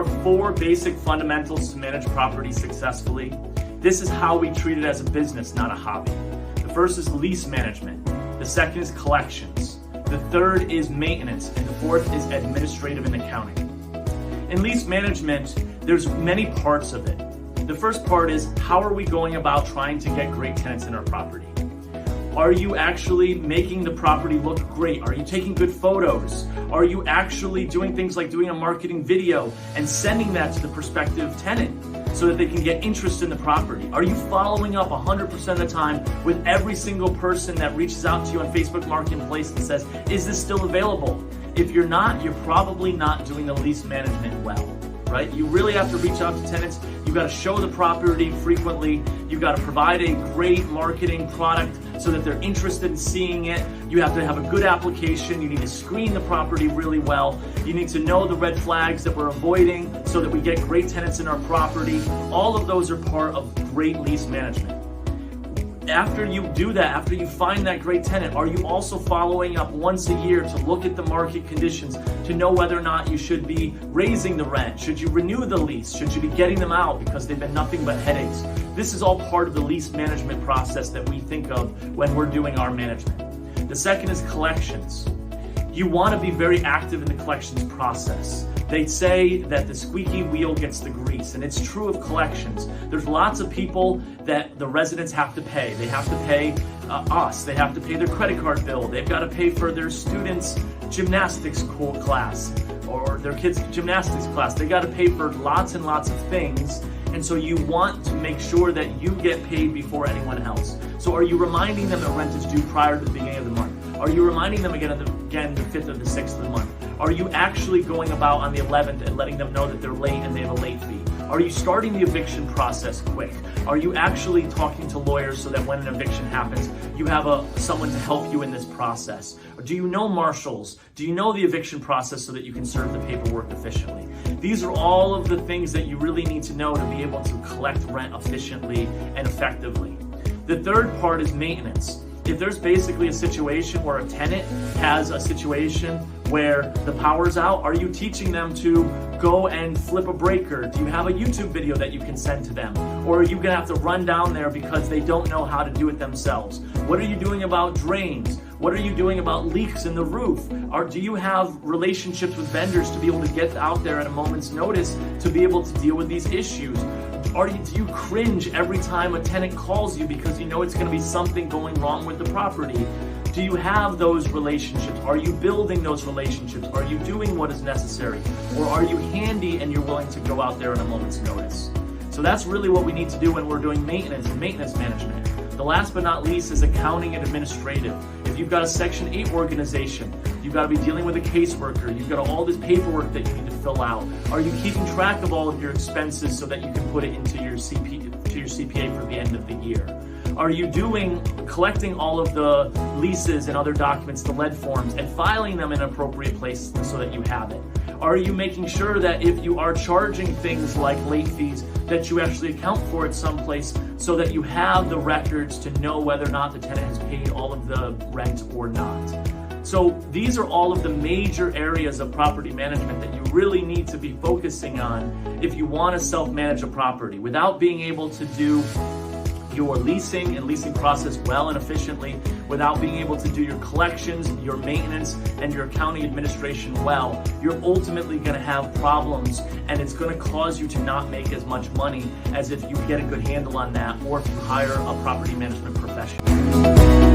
are 4 basic fundamentals to manage property successfully. This is how we treat it as a business, not a hobby. The first is lease management. The second is collections. The third is maintenance. And the fourth is administrative and accounting. In lease management, there's many parts of it. The first part is, how are we going about trying to get great tenants in our property? Are you actually making the property look great? Are you taking good photos? Are you actually doing things like doing a marketing video and sending that to the prospective tenant so that they can get interest in the property? Are you following up 100% of the time with every single person that reaches out to you on Facebook Marketplace and says, is this still available? If you're not, you're probably not doing the lease management well, right? You really have to reach out to tenants. You've got to show the property frequently. You've got to provide a great marketing product so that they're interested in seeing it. You have to have a good application. You need to screen the property really well. You need to know the red flags that we're avoiding so that we get great tenants in our property. All of those are part of great lease management. After you do that, after you find that great tenant, are you also following up once a year to look at the market conditions to know whether or not you should be raising the rent? Should you renew the lease? Should you be getting them out because they've been nothing but headaches? This is all part of the lease management process that we think of when we're doing our management. The second is collections. You want to be very active in the collections process. They say that the squeaky wheel gets the grease, and it's true of collections. There's lots of people that the residents have to pay. They have to pay us. They have to pay their credit card bill. They've got to pay for their students' gymnastics class or their kids' gymnastics class. They got to pay for lots and lots of things. And so you want to make sure that you get paid before anyone else. So are you reminding them that rent is due prior to the beginning of the month? Are you reminding them again the 5th or the 6th of the month? Are you actually going about on the 11th and letting them know that they're late and they have a late fee? Are you starting the eviction process quick? Are you actually talking to lawyers so that when an eviction happens, you have someone to help you in this process? Or do you know marshals? Do you know the eviction process so that you can serve the paperwork efficiently? These are all of the things that you really need to know to be able to collect rent efficiently and effectively. The third part is maintenance. If there's basically a situation where a tenant has a situation where the power's out, are you teaching them to go and flip a breaker? Do you have a YouTube video that you can send to them? Or are you gonna have to run down there because they don't know how to do it themselves? What are you doing about drains? What are you doing about leaks in the roof? Or do you have relationships with vendors to be able to get out there at a moment's notice to be able to deal with these issues? Or do you cringe every time a tenant calls you because you know it's going to be something going wrong with the property? Do you have those relationships? Are you building those relationships? Are you doing what is necessary? Or are you handy and you're willing to go out there at a moment's notice? So that's really what we need to do when we're doing maintenance and maintenance management. The last but not least is accounting and administrative. If you've got a Section 8 organization, you've got to be dealing with a caseworker, you've got all this paperwork that you need to fill out. Are you keeping track of all of your expenses so that you can put it into your CPA for the end of the year? Are you collecting all of the leases and other documents, the lead forms, and filing them in appropriate places so that you have it? Are you making sure that if you are charging things like late fees, that you actually account for it someplace so that you have the records to know whether or not the tenant has paid all of the rent or not? So these are all of the major areas of property management that you really need to be focusing on if you want to self-manage a property. Without being able to do your leasing and leasing process well and efficiently, without being able to do your collections, your maintenance, and your accounting administration well, you're ultimately going to have problems, and it's going to cause you to not make as much money as if you get a good handle on that or if you hire a property management professional.